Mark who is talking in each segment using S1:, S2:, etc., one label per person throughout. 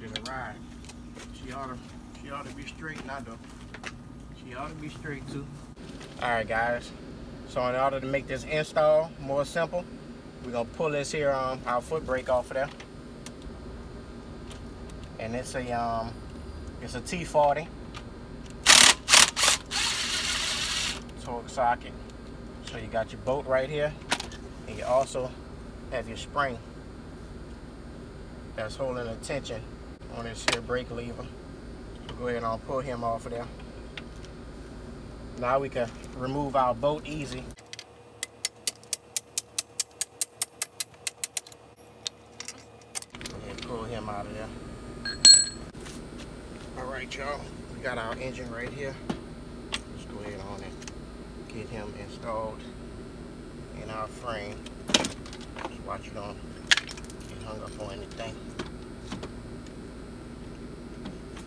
S1: ready to ride. She ought to be straight now though. She ought to be straight too. Alright guys, so in order to make this install more simple, we're gonna pull this here our foot brake off of there. And it's a T40 torque socket. So you got your bolt right here, and you also have your spring that's holding the tension on this here brake lever. So go ahead and pull him off of there. Now we can remove our bolt easy. And pull him out of there. Alright y'all, we got our engine right here. Let's go ahead on and get him installed in our frame. Just watch you don't get hung up on anything.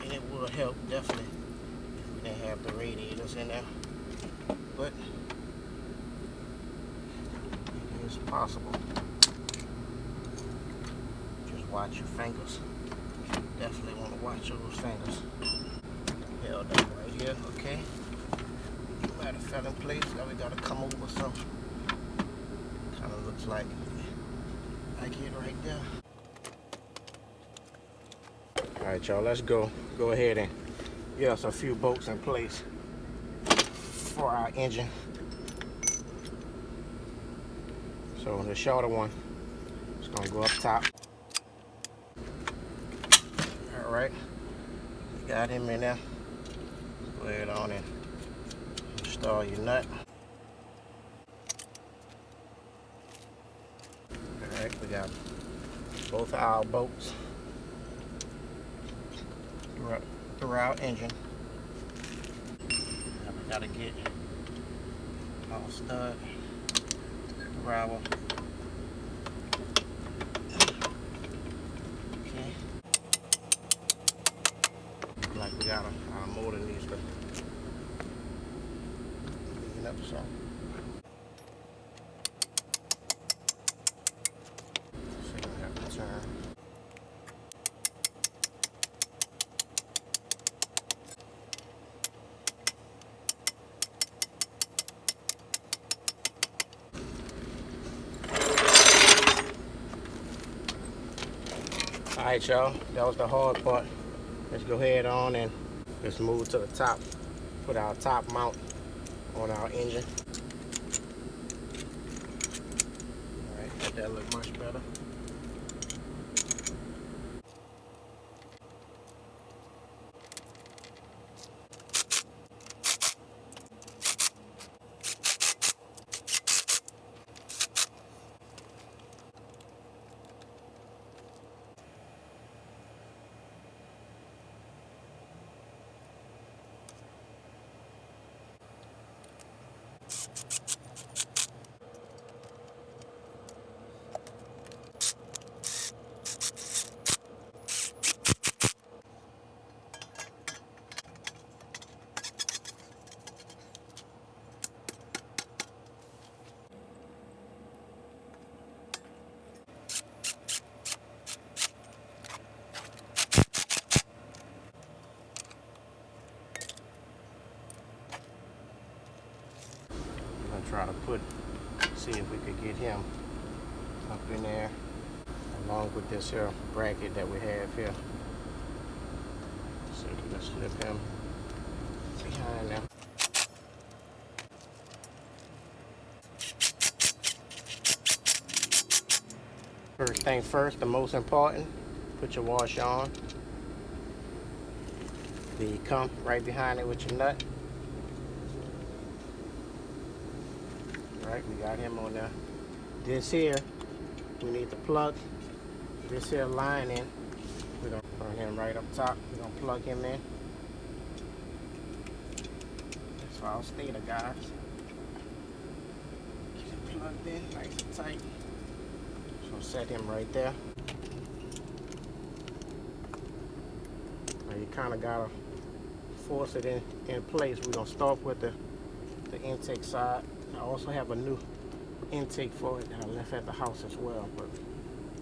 S1: And it would help definitely if we didn't have the radiators in there. But it is possible. Just watch your fingers. Definitely want to watch those fingers. Held up right here, okay. You might have fell in place. Now we gotta come over some. Kind of looks like it right there. All right, y'all. Let's go ahead and get us a few bolts in place for our engine. So the shorter one is gonna go up top. All right, you got him in there. Go ahead on and install your nut. All right, we got both of our bolts through our engine. Now we gotta get our stud through our like we got our motor needs to clean up some. So we have to turn. Alright y'all, that was the hard part. Let's go ahead on and let's move to the top. Put our top mount on our engine. Alright, let that look much better. Try to see if we could get him up in there along with this here bracket that we have here. So we can slip him behind now. First thing first, the most important, put your washer on. Then you come right behind it with your nut. Right, we got him on there. This here, we need to plug this here line in. We're gonna put him right up top. We're gonna plug him in. That's our stator, guys. Get it plugged in nice and tight. So set him right there. Now you kind of gotta force it in place. We're gonna start with the intake side. I also have a new intake for it that I left at the house as well, but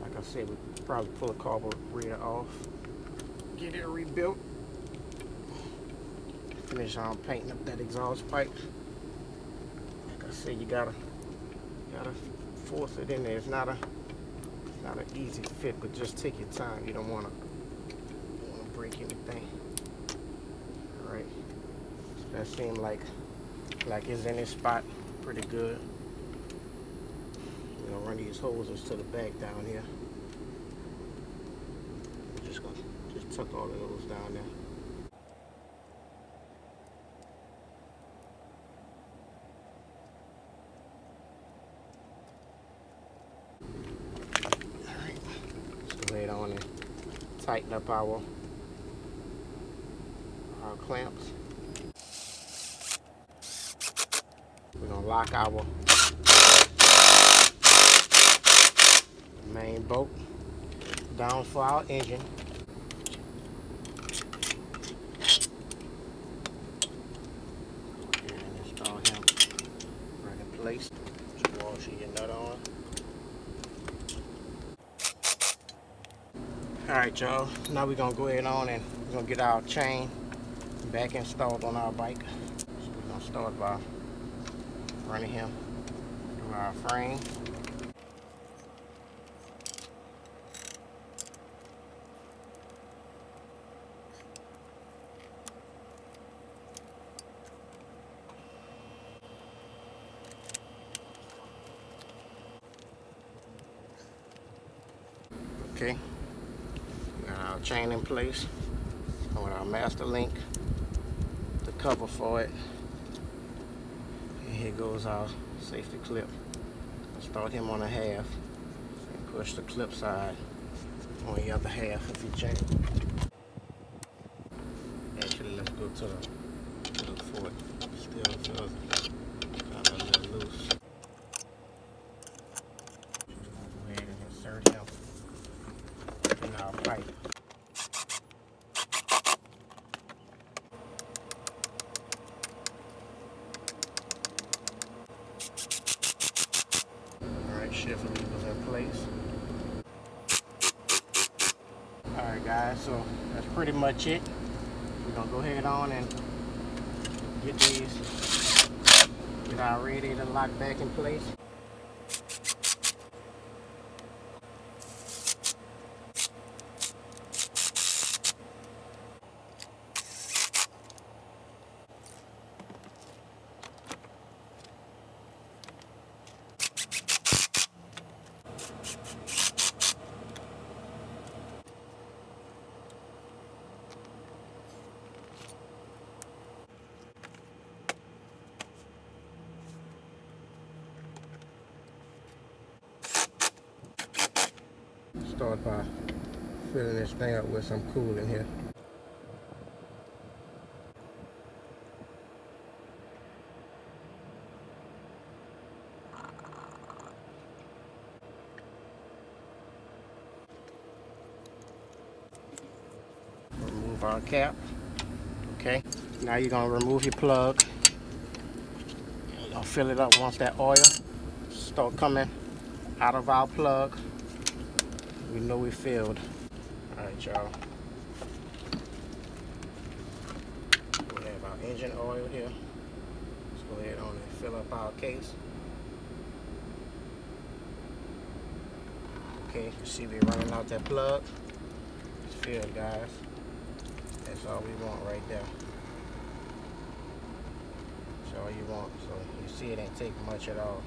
S1: like I said, we probably pull the carburetor off. get it rebuilt. Finish on painting up that exhaust pipe. Like I said, you gotta force it in there. It's not an easy fit, but just take your time. You don't wanna break anything. All right, so that seemed like it's in its spot pretty good. We're gonna run these hoses to the back down here. We're just gonna tuck all of those down there. Alright, let's go ahead on and tighten up our clamps. We're gonna lock our main bolt down for our engine. And install him right in place. Just wash your nut on. Alright y'all, now we're gonna go ahead on and we're gonna get our chain back installed on our bike. So we're gonna start by running him through our frame. Okay, we got our chain in place with our master link, the cover for it, and here goes our safety clip. Start him on a half and push the clip side on the other half of your chain. Actually, let's go to the foot. Still feels kind of a little loose. Go ahead and insert him in our pipe. Shift levers in place. Alright guys, so that's pretty much it. We're gonna go ahead on and get our radiator locked back in place. Start by filling this thing up with some coolant here. Remove our cap. Okay, now you're gonna remove your plug. You're gonna fill it up once that oil start coming out of our plug. We know we filled. Alright y'all. We have our engine oil here. Let's go ahead on and fill up our case. Okay, you see we running out that plug. It's filled, guys. That's all we want right there. That's all you want. So you see it ain't take much at all.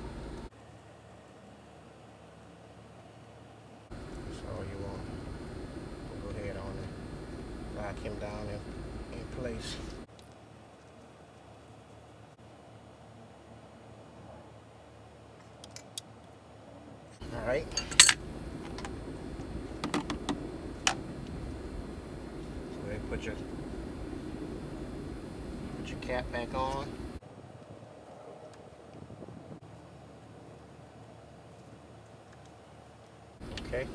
S1: Lock him down in place. All right. Go ahead, put your cap back on. Okay.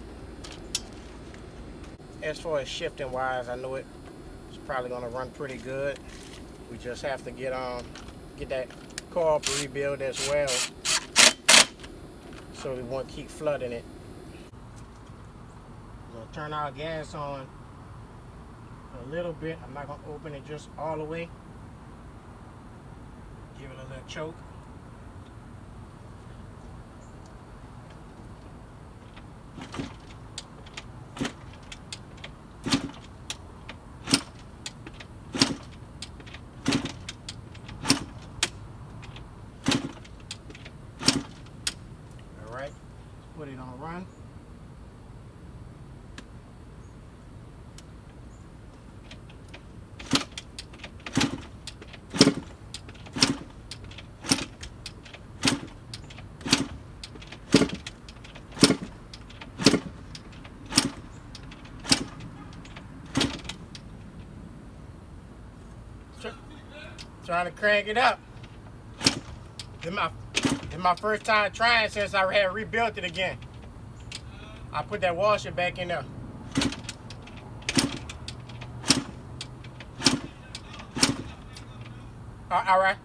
S1: As far as shifting wise, I know it's probably gonna run pretty good. We just have to get that carb rebuilt as well, so we won't keep flooding it. We'll turn our gas on a little bit. I'm not gonna open it just all the way. Give it a little choke. All right, put it on run. Trying to crank it up. This my first time trying since I had rebuilt it again. I put that washer back in there. All right.